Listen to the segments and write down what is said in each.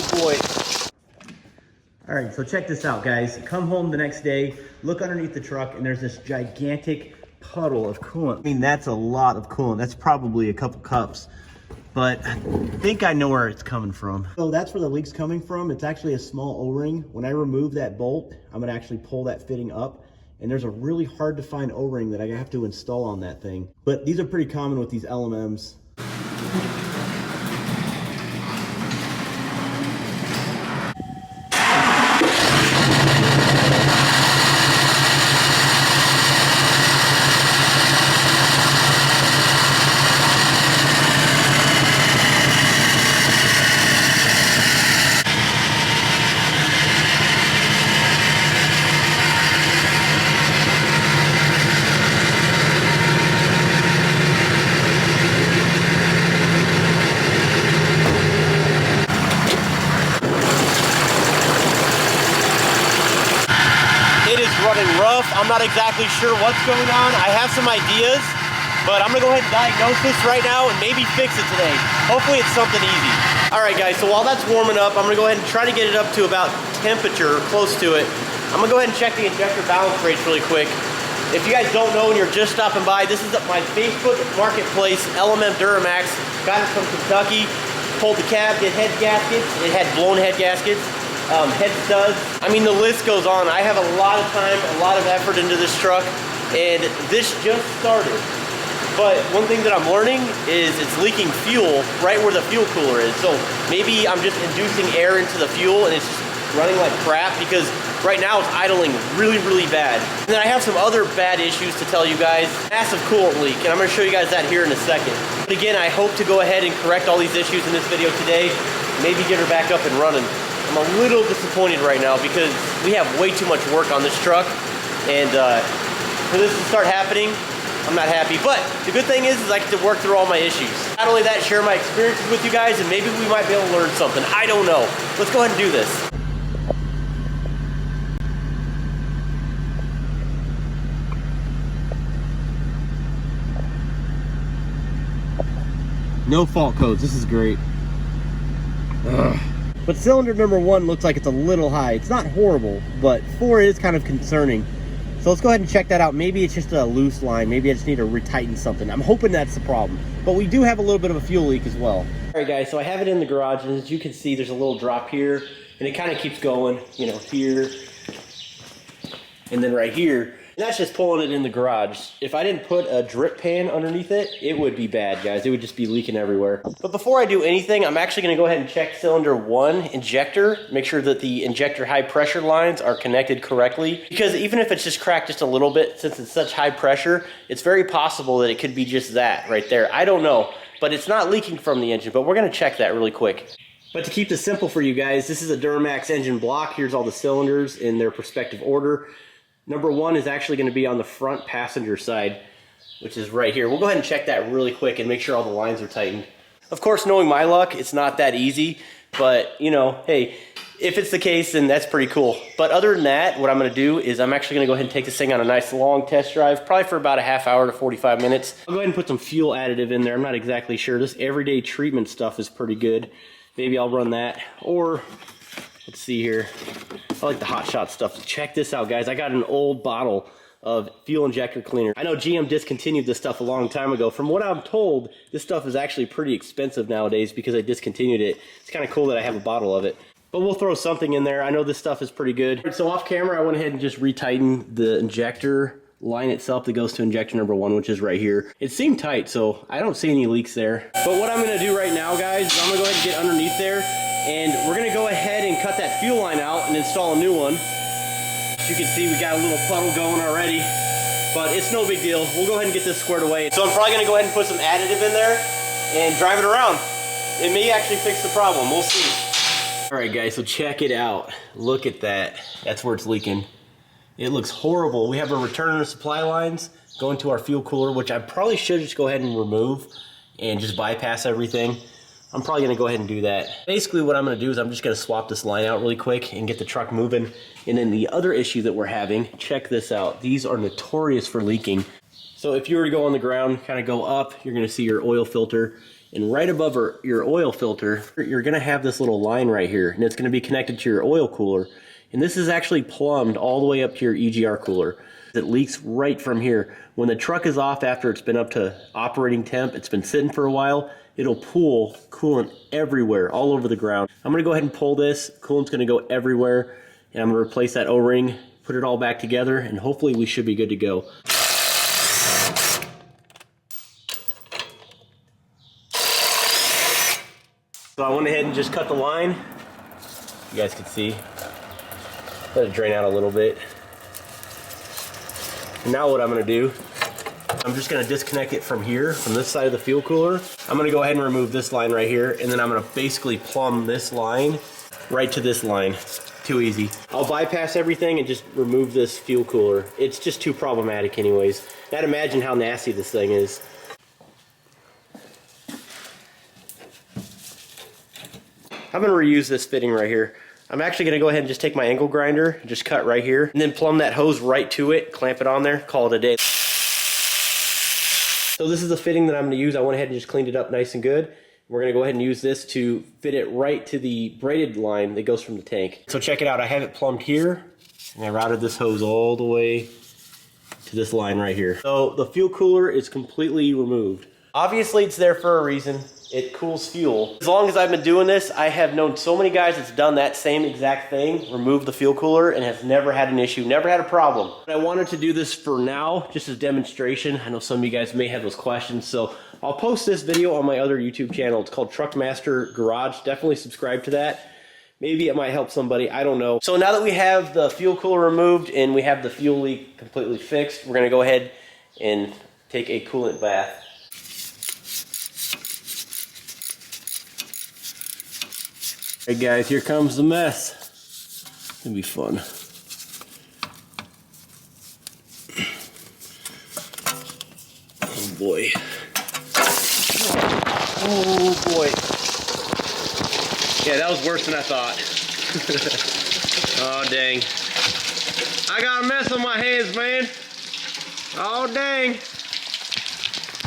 Oh boy. All right, so check this out, guys. Come home the next day, look underneath the truck, and there's this gigantic puddle of coolant. I mean, that's a lot of coolant. That's probably a couple cups, but I think I know where it's coming from. So that's where the leak's coming from. It's actually a small O-ring. When I remove that bolt, I'm gonna actually pull that fitting up, and there's a really hard to find O-ring that I have to install on that thing. But these are pretty common with these LMMs. I'm not exactly sure what's going on. I have some ideas, but I'm gonna go ahead and diagnose this right now and maybe fix it today. Hopefully it's something easy. All right guys, so while that's warming up, I'm gonna go ahead and try to get it up to about temperature, close to it. I'm gonna go ahead and check the injector balance rates really quick. If you guys don't know and you're just stopping by, this is my Facebook Marketplace LMM Duramax. Got it from Kentucky. Pulled the cab, did head gaskets. It had blown head gaskets. Head studs. I mean, the list goes on. I have a lot of time, a lot of effort into this truck, and this just started. But one thing that I'm learning is it's leaking fuel right where the fuel cooler is. So maybe I'm just inducing air into the fuel and it's just running like crap, because right now it's idling really, really bad. And then I have some other bad issues to tell you guys. Massive coolant leak, and I'm gonna show you guys that here in a second. But again, I hope to go ahead and correct all these issues in this video today, maybe get her back up and running. I'm a little disappointed right now because we have way too much work on this truck, and for this to start happening, I'm not happy. But the good thing is I get to work through all my issues. Not only that, share my experiences with you guys, and maybe we might be able to learn something. I don't know. Let's go ahead and do this. No fault codes. This is great. Ugh. But cylinder number 1 looks like it's a little high. It's not horrible, but 4 is kind of concerning. So let's go ahead and check that out. Maybe it's just a loose line. Maybe I just need to retighten something. I'm hoping that's the problem. But we do have a little bit of a fuel leak as well. All right, guys, so I have it in the garage, and as you can see, there's a little drop here, and it kind of keeps going, you know, here, and then right here. And that's just pulling it in the garage. If I didn't put a drip pan underneath it, it would be bad, guys. It would just be leaking everywhere. But before I do anything, I'm actually gonna go ahead and check cylinder 1 injector, make sure that the injector high pressure lines are connected correctly. Because even if it's just cracked just a little bit, since it's such high pressure, it's very possible that it could be just that right there. I don't know, but it's not leaking from the engine, but we're gonna check that really quick. But to keep this simple for you guys, this is a Duramax engine block. Here's all the cylinders in their respective order. Number 1 is actually going to be on the front passenger side, which is right here. We'll go ahead and check that really quick and make sure all the lines are tightened. Of course, knowing my luck, it's not that easy, but you know, hey, if it's the case, then that's pretty cool. But other than that, what I'm going to do is I'm actually going to go ahead and take this thing on a nice long test drive, probably for about a half hour to 45 minutes. I'll go ahead and put some fuel additive in there. I'm not exactly sure. This everyday treatment stuff is pretty good. Maybe I'll run that, or let's see here. I like the hot shot stuff. Check this out, guys. I got an old bottle of fuel injector cleaner. I know GM discontinued this stuff a long time ago. From what I'm told, this stuff is actually pretty expensive nowadays because I discontinued it. It's kind of cool that I have a bottle of it. But we'll throw something in there. I know this stuff is pretty good. So off camera, I went ahead and just retightened the injector line itself that goes to injector number 1, which is right here. It seemed tight, so I don't see any leaks there. But what I'm gonna do right now, guys, is I'm gonna go ahead and get underneath there, and we're gonna go ahead and cut that fuel line out and install a new one. As you can see, we got a little puddle going already, but it's no big deal. We'll go ahead and get this squared away. So I'm probably gonna go ahead and put some additive in there and drive it around. It may actually fix the problem, we'll see. All right, guys, so check it out. Look at that. That's where it's leaking. It looks horrible. We have a return of supply lines going to our fuel cooler, which I probably should just go ahead and remove and just bypass everything. I'm probably gonna go ahead and do that. Basically what I'm gonna do is I'm just gonna swap this line out really quick and get the truck moving. And then the other issue that we're having, check this out. These are notorious for leaking. So if you were to go on the ground, kind of go up, you're gonna see your oil filter. And right above your oil filter, you're gonna have this little line right here, and it's gonna be connected to your oil cooler. And this is actually plumbed all the way up to your EGR cooler. It leaks right from here. When the truck is off after it's been up to operating temp, it's been sitting for a while, it'll pool coolant everywhere, all over the ground. I'm gonna go ahead and pull this. Coolant's gonna go everywhere, and I'm gonna replace that O-ring, put it all back together, and hopefully we should be good to go. So I went ahead and just cut the line. You guys can see. Let it drain out a little bit. And now what I'm gonna do, I'm just gonna disconnect it from here, from this side of the fuel cooler. I'm gonna go ahead and remove this line right here, and then I'm gonna basically plumb this line right to this line. Too easy. I'll bypass everything and just remove this fuel cooler. It's just too problematic anyways. Now imagine how nasty this thing is. I'm gonna reuse this fitting right here. I'm actually gonna go ahead and just take my angle grinder, and just cut right here, and then plumb that hose right to it, clamp it on there, call it a day. So this is the fitting that I'm gonna use. I went ahead and just cleaned it up nice and good. We're gonna go ahead and use this to fit it right to the braided line that goes from the tank. So check it out, I have it plumbed here, and I routed this hose all the way to this line right here. So the fuel cooler is completely removed. Obviously it's there for a reason. It cools fuel. As long as I've been doing this, I have known so many guys that's done that same exact thing, removed the fuel cooler, and has never had an issue, never had a problem. I wanted to do this for now, just as demonstration. I know some of you guys may have those questions, so I'll post this video on my other YouTube channel. It's called Truckmaster Garage. Definitely subscribe to that. Maybe it might help somebody, I don't know. So now that we have the fuel cooler removed and we have the fuel leak completely fixed, we're gonna go ahead and take a coolant bath. Hey guys, here comes the mess. It's gonna be fun. Oh boy. Oh boy. Yeah, that was worse than I thought. Oh dang. I got a mess on my hands, man. Oh dang.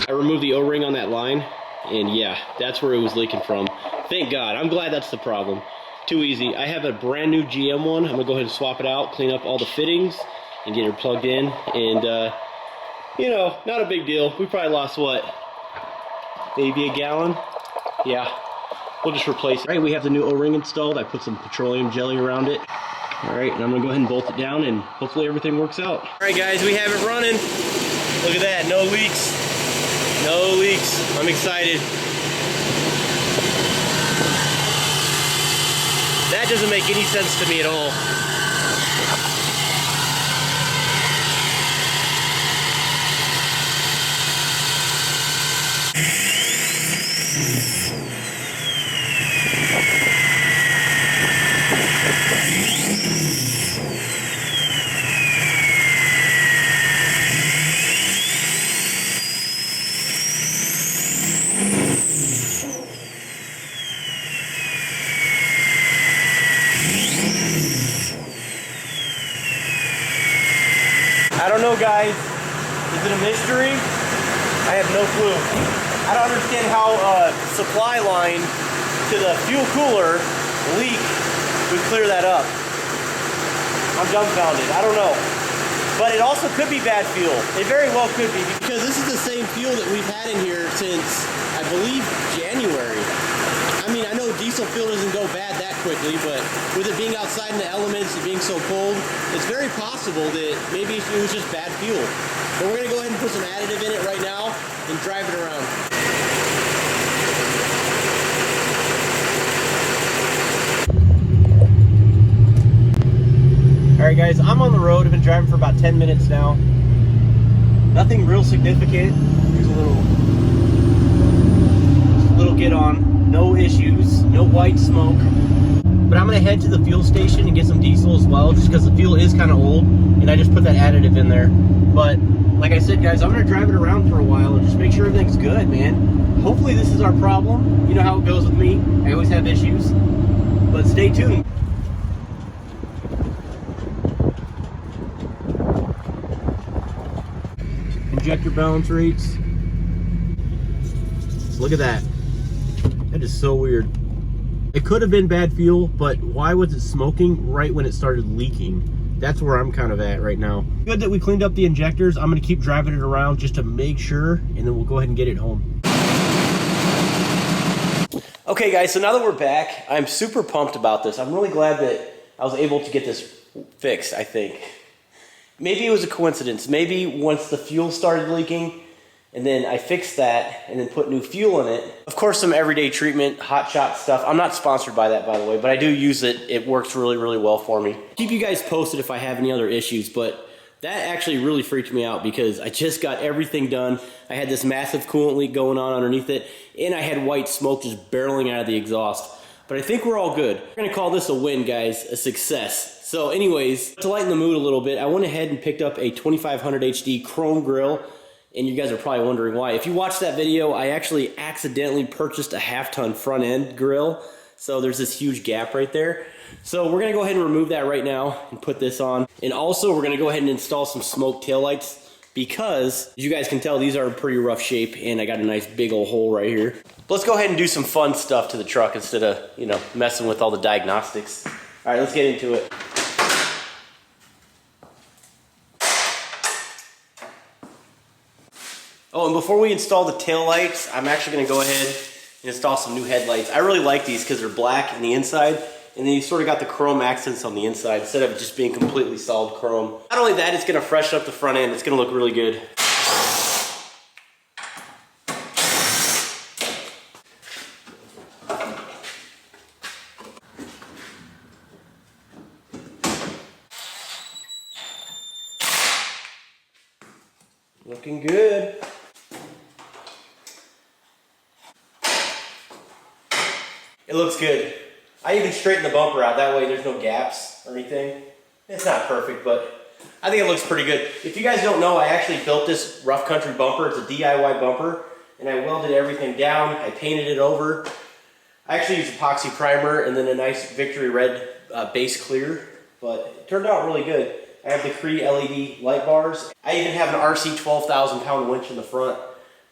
I removed the O-ring on that line, and yeah, that's where it was leaking from. Thank God. I'm glad that's the problem. Too easy. I have a brand new GM one. I'm gonna go ahead and swap it out, clean up all the fittings, and get it plugged in. And you know, not a big deal. We probably lost what? Maybe a gallon? Yeah. We'll just replace it. All right, we have the new O-ring installed. I put some petroleum jelly around it. All right, and I'm gonna go ahead and bolt it down, and hopefully everything works out. All right, guys, we have it running. Look at that, no leaks. No leaks. I'm excited. That doesn't make any sense to me at all. I don't know, guys. Is it a mystery? I have no clue. I don't understand how a supply line to the fuel cooler leak would clear that up. I'm dumbfounded. I don't know. But it also could be bad fuel. It very well could be, because this is the same fuel that we've had in here since, I believe, January. I mean, I know diesel fuel doesn't go bad that quickly, but with it being outside in the elements and being so cold, it's very possible that maybe it was just bad fuel. But we're gonna go ahead and put some additive in it right now and drive it around. All right, guys, I'm on the road. I've been driving for about 10 minutes now. Nothing real significant. Here's a little get on. No issues, no white smoke. But I'm gonna head to the fuel station and get some diesel as well, just because the fuel is kind of old, and I just put that additive in there. But like I said, guys, I'm gonna drive it around for a while and just make sure everything's good, man. Hopefully this is our problem. You know how it goes with me. I always have issues. But stay tuned. Injector balance rates. Look at that. That is so weird. It could have been bad fuel, but why was it smoking right when it started leaking? That's where I'm kind of at right now. Good that we cleaned up the injectors. I'm gonna keep driving it around just to make sure, and then we'll go ahead and get it home. Okay guys, so now that we're back, I'm super pumped about this. I'm really glad that I was able to get this fixed, I think. Maybe it was a coincidence. Maybe once the fuel started leaking, and then I fixed that and then put new fuel in it. Of course, some everyday treatment, hot shot stuff. I'm not sponsored by that, by the way, but I do use it. It works really, really well for me. Keep you guys posted if I have any other issues, but that actually really freaked me out because I just got everything done. I had this massive coolant leak going on underneath it, and I had white smoke just barreling out of the exhaust. But I think we're all good. We're gonna call this a win, guys, a success. So anyways, to lighten the mood a little bit, I went ahead and picked up a 2500 HD chrome grill. And you guys are probably wondering why. If you watched that video, I actually accidentally purchased a half-ton front-end grill. So there's this huge gap right there. So we're gonna go ahead and remove that right now and put this on. And also we're gonna go ahead and install some smoke taillights because, as you guys can tell, these are in pretty rough shape and I got a nice big old hole right here. Let's go ahead and do some fun stuff to the truck instead of, you know, messing with all the diagnostics. All right, let's get into it. Oh, and before we install the tail lights, I'm actually going to go ahead and install some new headlights. I really like these because they're black on the inside, and then you sort of got the chrome accents on the inside instead of just being completely solid chrome. Not only that, it's going to freshen up the front end. It's going to look really good. Looking good. It looks good. I even straightened the bumper out, that way there's no gaps or anything. It's not perfect, but I think it looks pretty good. If you guys don't know, I actually built this rough country bumper. It's a DIY bumper, and I welded everything down. I painted it over. I actually used epoxy primer and then a nice Victory Red base clear, but it turned out really good. I have the Cree LED light bars. I even have an RC 12,000 pound winch in the front.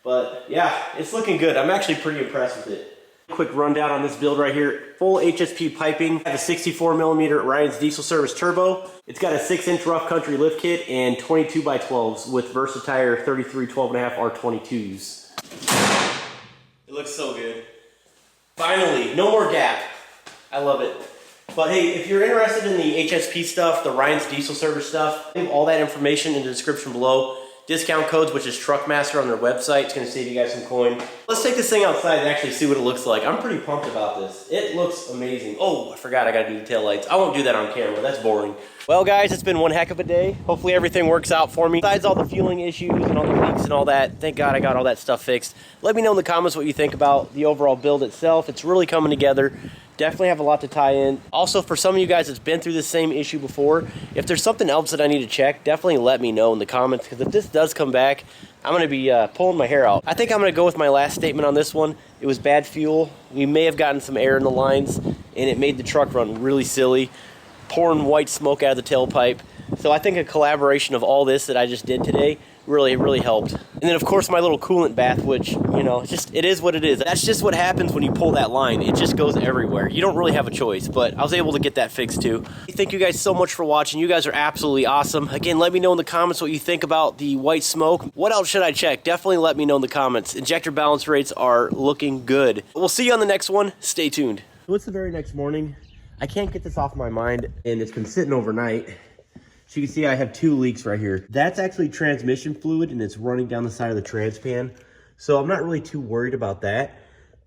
But yeah, it's looking good. I'm actually pretty impressed with it. Quick rundown on this build right here. Full HSP piping. I have a 64mm Ryan's Diesel Service Turbo. It's got a 6-inch rough country lift kit and 22x12s with Versatire 33 12.5 R22s. It looks so good. Finally, no more gap. I love it. But hey, if you're interested in the HSP stuff, the Ryan's Diesel Service stuff, I have all that information in the description below. Discount codes, which is Truckmaster on their website. It's going to save you guys some coin. Let's take this thing outside and actually see what it looks like. I'm pretty pumped about this. It looks amazing. Oh, I forgot I got to do the tail lights. I won't do that on camera. That's boring. Well, guys, it's been one heck of a day. Hopefully everything works out for me. Besides all the fueling issues and all the leaks and all that, thank God I got all that stuff fixed. Let me know in the comments what you think about the overall build itself. It's really coming together. Definitely have a lot to tie in. Also, for some of you guys that's been through this same issue before, if there's something else that I need to check, definitely let me know in the comments, because if this does come back, I'm going to be pulling my hair out. I think I'm going to go with my last statement on this one. It was bad fuel. We may have gotten some air in the lines, and it made the truck run really silly, pouring white smoke out of the tailpipe. So I think a collaboration of all this that I just did today really helped. And then of course my little coolant bath, which, you know, it is what it is. That's just what happens when you pull that line. It just goes everywhere. You don't really have a choice, but I was able to get that fixed too. Thank you guys so much for watching. You guys are absolutely awesome. Again, let me know in the comments what you think about the white smoke. What else should I check? Definitely let me know in the comments. Injector balance rates are looking good. We'll see you on the next one. Stay tuned. So it's the very next morning. I can't get this off my mind, and it's been sitting overnight. So you can see I have 2 leaks right here. That's actually transmission fluid, and it's running down the side of the transpan. So I'm not really too worried about that.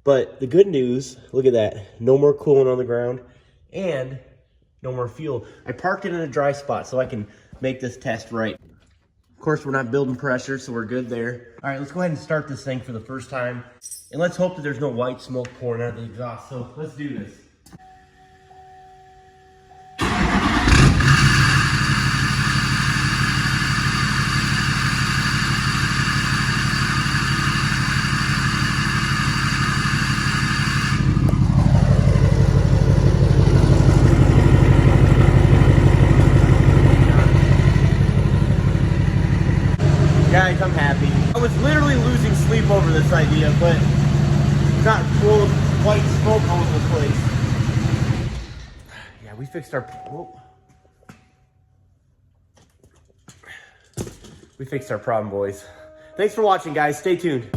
But the good news, look at that. No more coolant on the ground and no more fuel. I parked it in a dry spot so I can make this test right. Of course, we're not building pressure, so we're good there. All right, let's go ahead and start this thing for the first time. And let's hope that there's no white smoke pouring out of the exhaust. So let's do this. Guys, I'm happy. I was literally losing sleep over this idea, but it's not full white smoke all over the place. Yeah, we fixed our... Whoa. We fixed our problem, boys. Thanks for watching, guys. Stay tuned.